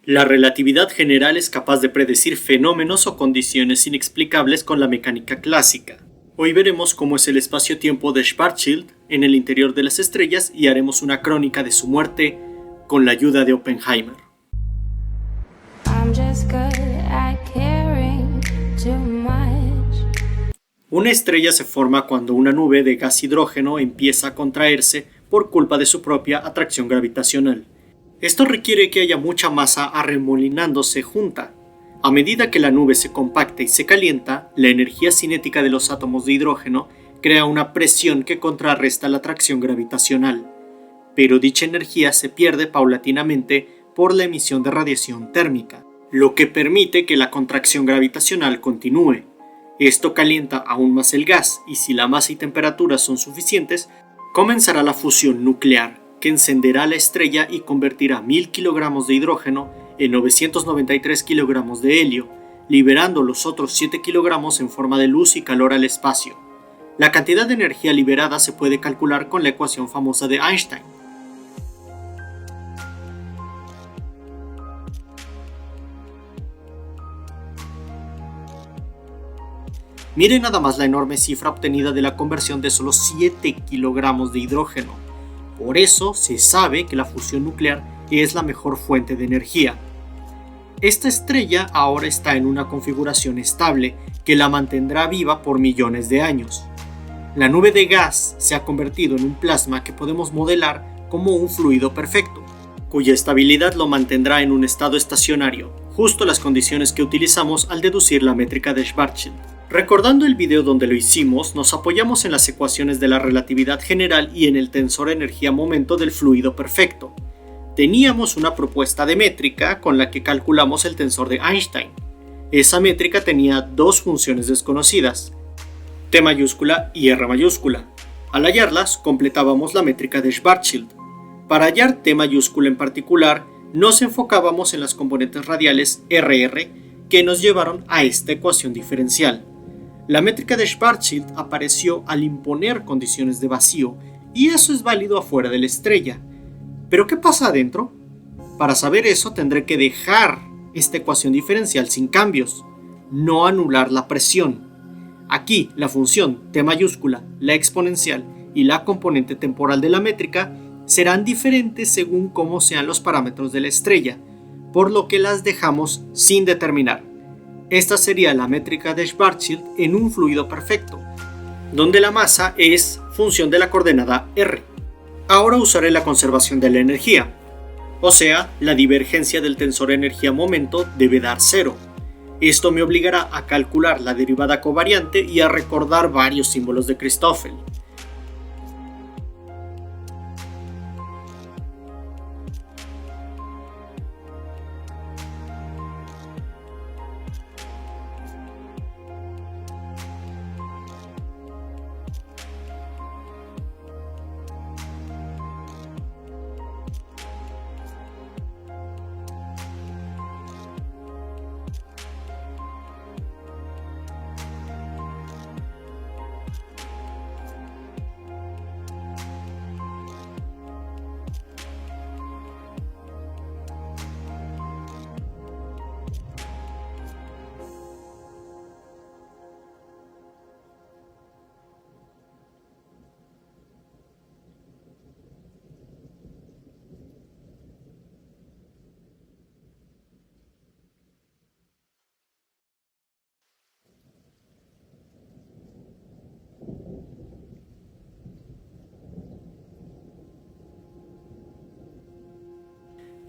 La relatividad general es capaz de predecir fenómenos o condiciones inexplicables con la mecánica clásica. Hoy veremos cómo es el espacio-tiempo de Schwarzschild en el interior de las estrellas y haremos una crónica de su muerte con la ayuda de Oppenheimer. Una estrella se forma cuando una nube de gas hidrógeno empieza a contraerse por culpa de su propia atracción gravitacional. Esto requiere que haya mucha masa arremolinándose junta. A medida que la nube se compacta y se calienta, la energía cinética de los átomos de hidrógeno crea una presión que contrarresta la atracción gravitacional. Pero dicha energía se pierde paulatinamente por la emisión de radiación térmica, lo que permite que la contracción gravitacional continúe. Esto calienta aún más el gas y si la masa y temperatura son suficientes, comenzará la fusión nuclear, que encenderá la estrella y convertirá 1000 kilogramos de hidrógeno en 993 kilogramos de helio, liberando los otros 7 kilogramos en forma de luz y calor al espacio. La cantidad de energía liberada se puede calcular con la ecuación famosa de Einstein. Miren nada más la enorme cifra obtenida de la conversión de solo 7 kilogramos de hidrógeno. Por eso se sabe que la fusión nuclear es la mejor fuente de energía. Esta estrella ahora está en una configuración estable que la mantendrá viva por millones de años. La nube de gas se ha convertido en un plasma que podemos modelar como un fluido perfecto, cuya estabilidad lo mantendrá en un estado estacionario, justo las condiciones que utilizamos al deducir la métrica de Schwarzschild. Recordando el video donde lo hicimos, nos apoyamos en las ecuaciones de la relatividad general y en el tensor energía-momento del fluido perfecto. Teníamos una propuesta de métrica con la que calculamos el tensor de Einstein. Esa métrica tenía dos funciones desconocidas, T mayúscula y R mayúscula. Al hallarlas, completábamos la métrica de Schwarzschild. Para hallar T mayúscula en particular, nos enfocábamos en las componentes radiales RR que nos llevaron a esta ecuación diferencial. La métrica de Schwarzschild apareció al imponer condiciones de vacío, y eso es válido afuera de la estrella. ¿Pero qué pasa adentro? Para saber eso tendré que dejar esta ecuación diferencial sin cambios, no anular la presión. Aquí la función T mayúscula, la exponencial y la componente temporal de la métrica serán diferentes según cómo sean los parámetros de la estrella, por lo que las dejamos sin determinar. Esta sería la métrica de Schwarzschild en un fluido perfecto, donde la masa es función de la coordenada R. Ahora usaré la conservación de la energía, o sea, la divergencia del tensor energía-momento debe dar 0. Esto me obligará a calcular la derivada covariante y a recordar varios símbolos de Christoffel.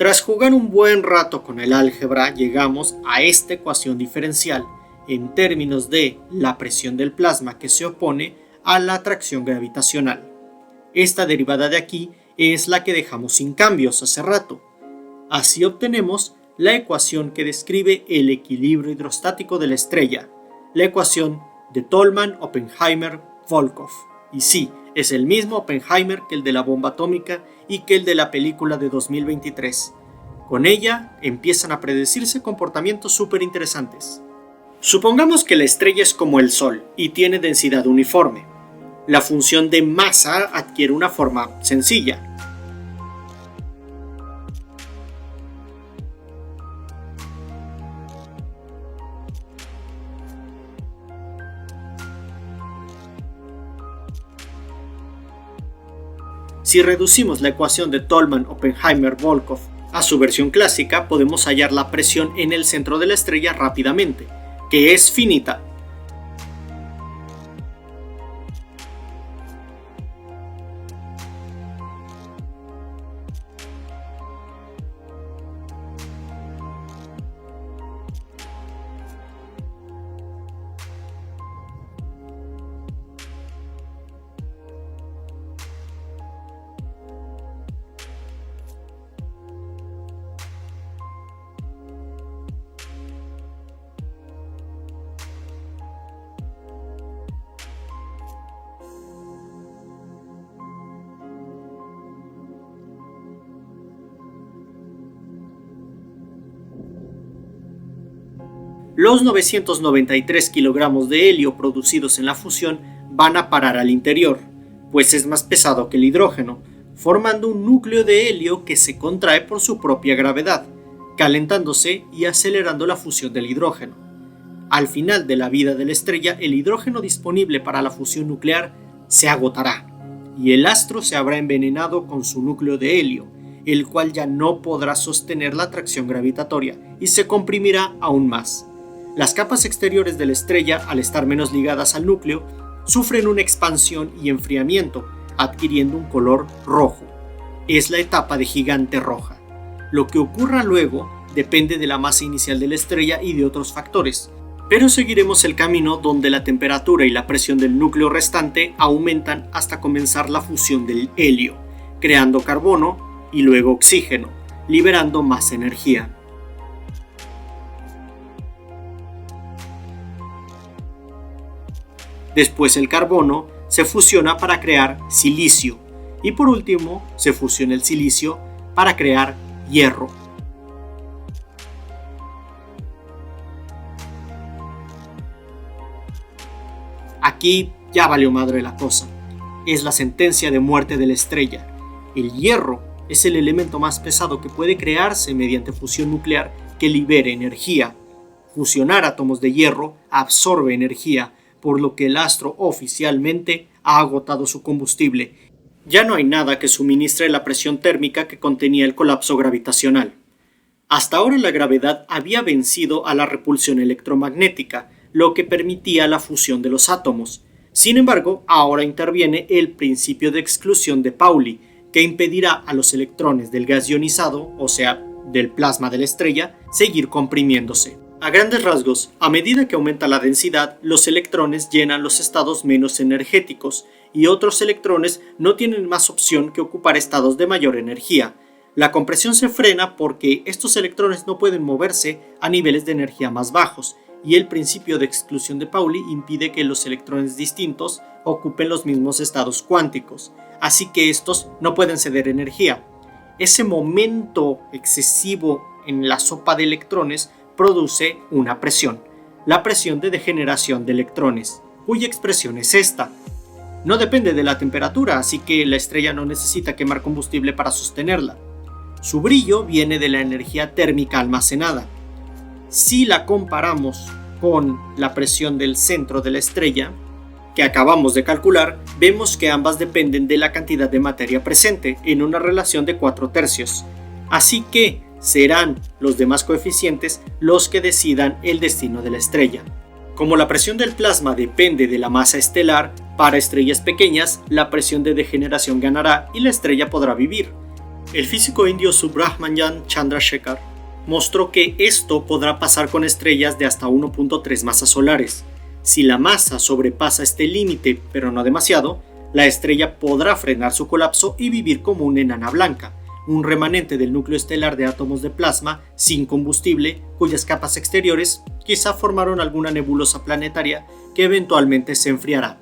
Tras jugar un buen rato con el álgebra, llegamos a esta ecuación diferencial en términos de la presión del plasma que se opone a la atracción gravitacional. Esta derivada de aquí es la que dejamos sin cambios hace rato. Así obtenemos la ecuación que describe el equilibrio hidrostático de la estrella, la ecuación de Tolman, Oppenheimer, Volkov. Y sí, es el mismo Oppenheimer que el de la bomba atómica y que el de la película de 2023. Con ella empiezan a predecirse comportamientos súper interesantes. Supongamos que la estrella es como el Sol y tiene densidad uniforme. La función de masa adquiere una forma sencilla. Si reducimos la ecuación de Tolman-Oppenheimer-Volkoff a su versión clásica, podemos hallar la presión en el centro de la estrella rápidamente, que es finita. Los 993 kilogramos de helio producidos en la fusión van a parar al interior, pues es más pesado que el hidrógeno, formando un núcleo de helio que se contrae por su propia gravedad, calentándose y acelerando la fusión del hidrógeno. Al final de la vida de la estrella, el hidrógeno disponible para la fusión nuclear se agotará, y el astro se habrá envenenado con su núcleo de helio, el cual ya no podrá sostener la atracción gravitatoria y se comprimirá aún más. Las capas exteriores de la estrella, al estar menos ligadas al núcleo, sufren una expansión y enfriamiento, adquiriendo un color rojo. Es la etapa de gigante roja. Lo que ocurra luego depende de la masa inicial de la estrella y de otros factores, pero seguiremos el camino donde la temperatura y la presión del núcleo restante aumentan hasta comenzar la fusión del helio, creando carbono y luego oxígeno, liberando más energía. Después el carbono se fusiona para crear silicio y por último se fusiona el silicio para crear hierro. Aquí ya valió madre la cosa. Es la sentencia de muerte de la estrella. El hierro es el elemento más pesado que puede crearse mediante fusión nuclear que libere energía. Fusionar átomos de hierro absorbe energía, por lo que el astro oficialmente ha agotado su combustible. Ya no hay nada que suministre la presión térmica que contenía el colapso gravitacional. Hasta ahora la gravedad había vencido a la repulsión electromagnética, lo que permitía la fusión de los átomos. Sin embargo, ahora interviene el principio de exclusión de Pauli, que impedirá a los electrones del gas ionizado, o sea, del plasma de la estrella, seguir comprimiéndose. A grandes rasgos, a medida que aumenta la densidad, los electrones llenan los estados menos energéticos y otros electrones no tienen más opción que ocupar estados de mayor energía. La compresión se frena porque estos electrones no pueden moverse a niveles de energía más bajos y el principio de exclusión de Pauli impide que los electrones distintos ocupen los mismos estados cuánticos, así que estos no pueden ceder energía. Ese momento excesivo en la sopa de electrones produce una presión, la presión de degeneración de electrones, cuya expresión es esta. No depende de la temperatura, así que la estrella no necesita quemar combustible para sostenerla. Su brillo viene de la energía térmica almacenada. Si la comparamos con la presión del centro de la estrella, que acabamos de calcular, vemos que ambas dependen de la cantidad de materia presente en una relación de 4/3. Así que serán los demás coeficientes los que decidan el destino de la estrella. Como la presión del plasma depende de la masa estelar, para estrellas pequeñas la presión de degeneración ganará y la estrella podrá vivir. El físico indio Subrahmanyan Chandrasekhar mostró que esto podrá pasar con estrellas de hasta 1.3 masas solares. Si la masa sobrepasa este límite, pero no demasiado, la estrella podrá frenar su colapso y vivir como una enana blanca, un remanente del núcleo estelar de átomos de plasma sin combustible, cuyas capas exteriores quizá formaron alguna nebulosa planetaria que eventualmente se enfriará.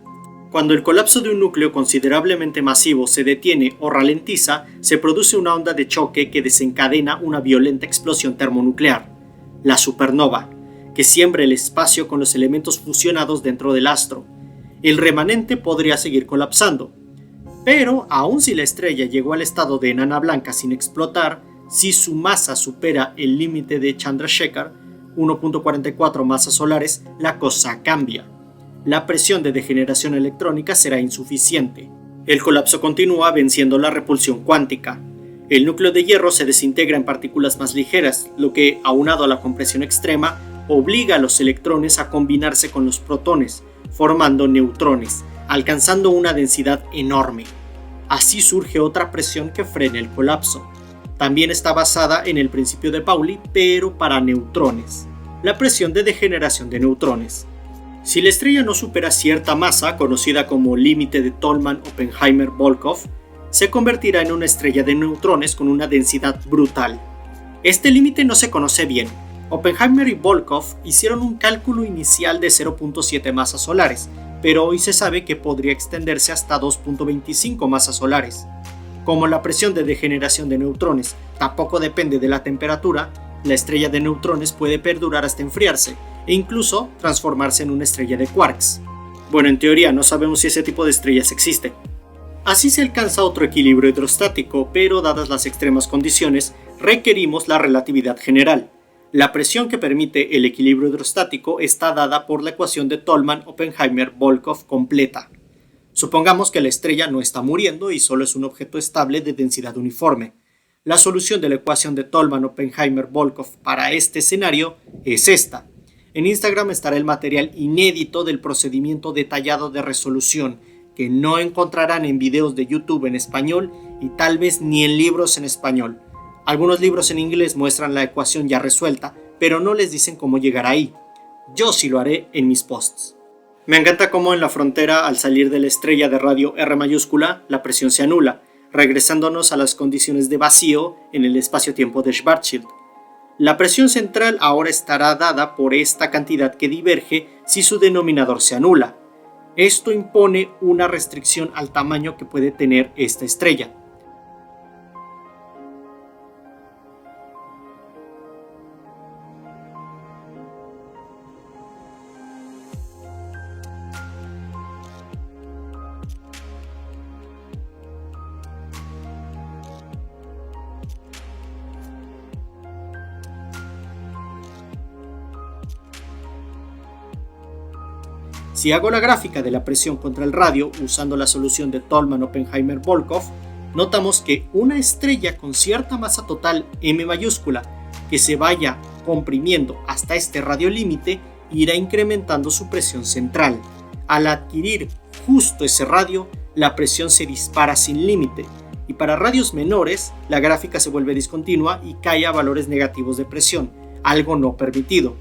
Cuando el colapso de un núcleo considerablemente masivo se detiene o ralentiza, se produce una onda de choque que desencadena una violenta explosión termonuclear, la supernova, que siembra el espacio con los elementos fusionados dentro del astro. El remanente podría seguir colapsando, pero aun si la estrella llegó al estado de enana blanca sin explotar, si su masa supera el límite de Chandrasekhar, 1.44 masas solares, la cosa cambia. La presión de degeneración electrónica será insuficiente. El colapso continúa venciendo la repulsión cuántica. El núcleo de hierro se desintegra en partículas más ligeras, lo que, aunado a la compresión extrema, obliga a los electrones a combinarse con los protones, formando neutrones, alcanzando una densidad enorme. Así surge otra presión que frena el colapso. También está basada en el principio de Pauli, pero para neutrones. La presión de degeneración de neutrones. Si la estrella no supera cierta masa, conocida como límite de Tolman-Oppenheimer-Volkoff, se convertirá en una estrella de neutrones con una densidad brutal. Este límite no se conoce bien. Oppenheimer y Volkoff hicieron un cálculo inicial de 0.7 masas solares, pero hoy se sabe que podría extenderse hasta 2.25 masas solares. Como la presión de degeneración de neutrones tampoco depende de la temperatura, la estrella de neutrones puede perdurar hasta enfriarse e incluso transformarse en una estrella de quarks. Bueno, en teoría no sabemos si ese tipo de estrellas existe. Así se alcanza otro equilibrio hidrostático, pero dadas las extremas condiciones, requerimos la relatividad general. La presión que permite el equilibrio hidrostático está dada por la ecuación de Tolman-Oppenheimer-Volkoff completa. Supongamos que la estrella no está muriendo y solo es un objeto estable de densidad uniforme. La solución de la ecuación de Tolman-Oppenheimer-Volkoff para este escenario es esta. En Instagram estará el material inédito del procedimiento detallado de resolución, que no encontrarán en videos de YouTube en español y tal vez ni en libros en español. Algunos libros en inglés muestran la ecuación ya resuelta, pero no les dicen cómo llegar ahí. Yo sí lo haré en mis posts. Me encanta cómo en la frontera, al salir de la estrella de radio R mayúscula, la presión se anula, regresándonos a las condiciones de vacío en el espacio-tiempo de Schwarzschild. La presión central ahora estará dada por esta cantidad que diverge si su denominador se anula. Esto impone una restricción al tamaño que puede tener esta estrella. Si hago la gráfica de la presión contra el radio usando la solución de Tolman-Oppenheimer-Volkoff, notamos que una estrella con cierta masa total M mayúscula que se vaya comprimiendo hasta este radio límite irá incrementando su presión central. Al adquirir justo ese radio, la presión se dispara sin límite, y para radios menores, la gráfica se vuelve discontinua y cae a valores negativos de presión, algo no permitido.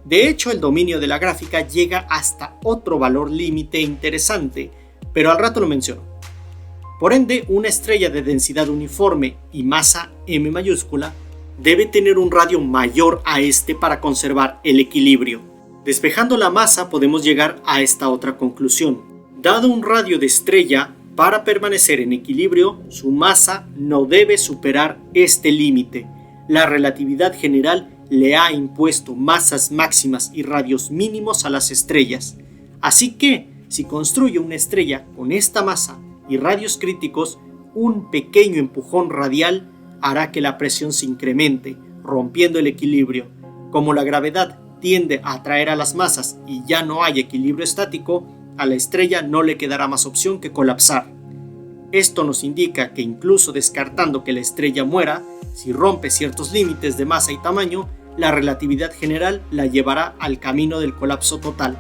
De hecho, el dominio de la gráfica llega hasta otro valor límite interesante, pero al rato lo menciono. Por ende, una estrella de densidad uniforme y masa M mayúscula debe tener un radio mayor a este para conservar el equilibrio. Despejando la masa podemos llegar a esta otra conclusión. Dado un radio de estrella, para permanecer en equilibrio, su masa no debe superar este límite. La relatividad general le ha impuesto masas máximas y radios mínimos a las estrellas. Así que, si construye una estrella con esta masa y radios críticos, un pequeño empujón radial hará que la presión se incremente, rompiendo el equilibrio. Como la gravedad tiende a atraer a las masas y ya no hay equilibrio estático, a la estrella no le quedará más opción que colapsar. Esto nos indica que incluso descartando que la estrella muera, si rompe ciertos límites de masa y tamaño, la relatividad general la llevará al camino del colapso total.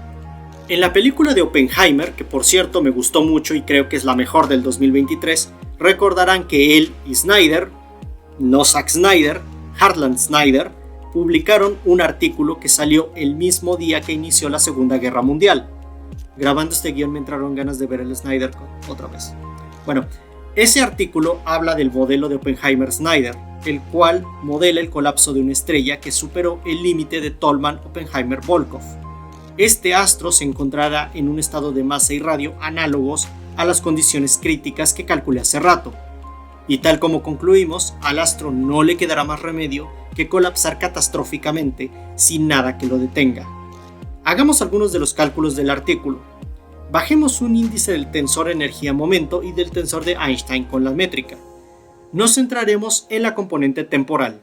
En la película de Oppenheimer, que por cierto me gustó mucho y creo que es la mejor del 2023, recordarán que él y Snyder, no Zack Snyder, Harlan Snyder, publicaron un artículo que salió el mismo día que inició la Segunda Guerra Mundial. Grabando este guión me entraron ganas de ver el Snyder Cut otra vez. Bueno, ese artículo habla del modelo de Oppenheimer-Snyder, el cual modela el colapso de una estrella que superó el límite de Tolman-Oppenheimer-Volkoff. Este astro se encontrará en un estado de masa y radio análogos a las condiciones críticas que calculé hace rato. Y tal como concluimos, al astro no le quedará más remedio que colapsar catastróficamente sin nada que lo detenga. Hagamos algunos de los cálculos del artículo. Bajemos un índice del tensor energía-momento y del tensor de Einstein con la métrica. Nos centraremos en la componente temporal.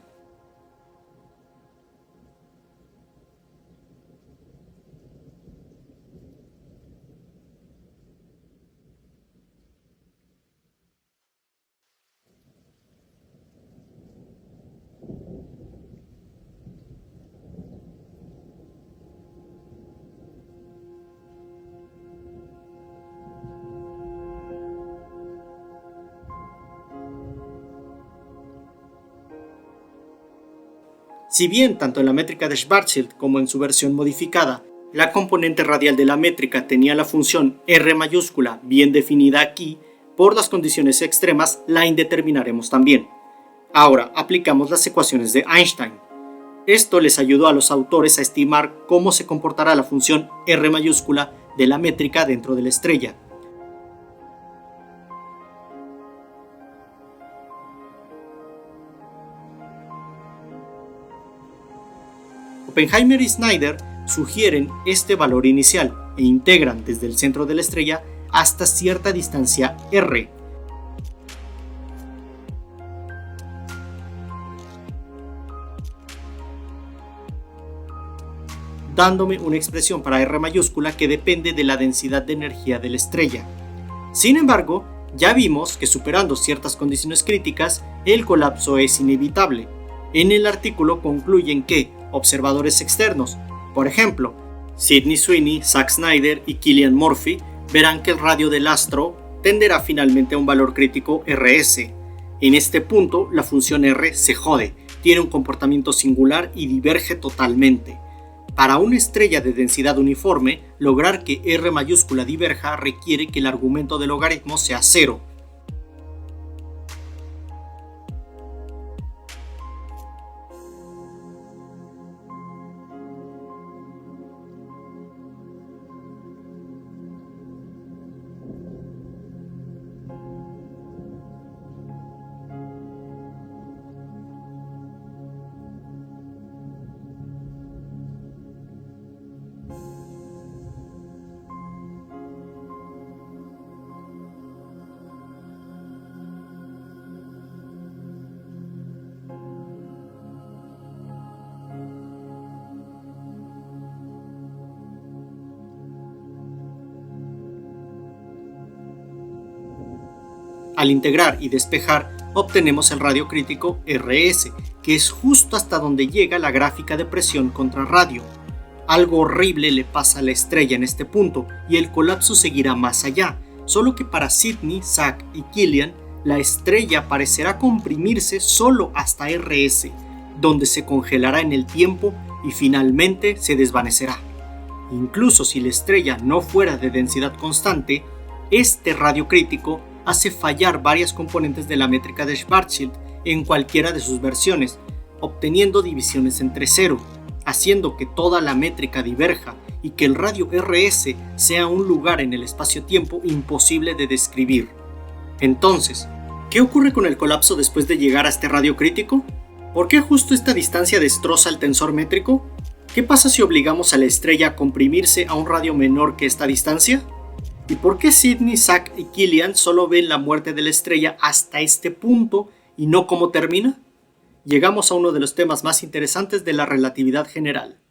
Si bien tanto en la métrica de Schwarzschild como en su versión modificada, la componente radial de la métrica tenía la función R mayúscula bien definida aquí, por las condiciones extremas la indeterminaremos también. Ahora aplicamos las ecuaciones de Einstein. Esto les ayudó a los autores a estimar cómo se comportará la función R mayúscula de la métrica dentro de la estrella. Oppenheimer y Snyder sugieren este valor inicial e integran desde el centro de la estrella hasta cierta distancia r. Dándome una expresión para R mayúscula que depende de la densidad de energía de la estrella. Sin embargo, ya vimos que superando ciertas condiciones críticas, el colapso es inevitable. En el artículo concluyen que observadores externos, por ejemplo, Sydney Sweeney, Zack Snyder y Cillian Murphy, verán que el radio del astro tenderá finalmente a un valor crítico RS. En este punto, la función R se jode, tiene un comportamiento singular y diverge totalmente. Para una estrella de densidad uniforme, lograr que R mayúscula diverja requiere que el argumento del logaritmo sea 0. Al integrar y despejar, obtenemos el radio crítico RS, que es justo hasta donde llega la gráfica de presión contra radio. Algo horrible le pasa a la estrella en este punto y el colapso seguirá más allá, solo que para Sydney, Zack y Cillian, la estrella parecerá comprimirse solo hasta RS, donde se congelará en el tiempo y finalmente se desvanecerá. Incluso si la estrella no fuera de densidad constante, este radio crítico hace fallar varias componentes de la métrica de Schwarzschild en cualquiera de sus versiones, obteniendo divisiones entre 0, haciendo que toda la métrica diverja y que el radio RS sea un lugar en el espacio-tiempo imposible de describir. Entonces, ¿qué ocurre con el colapso después de llegar a este radio crítico? ¿Por qué justo esta distancia destroza el tensor métrico? ¿Qué pasa si obligamos a la estrella a comprimirse a un radio menor que esta distancia? ¿Y por qué Sydney, Zack y Cillian solo ven la muerte de la estrella hasta este punto y no cómo termina? Llegamos a uno de los temas más interesantes de la relatividad general.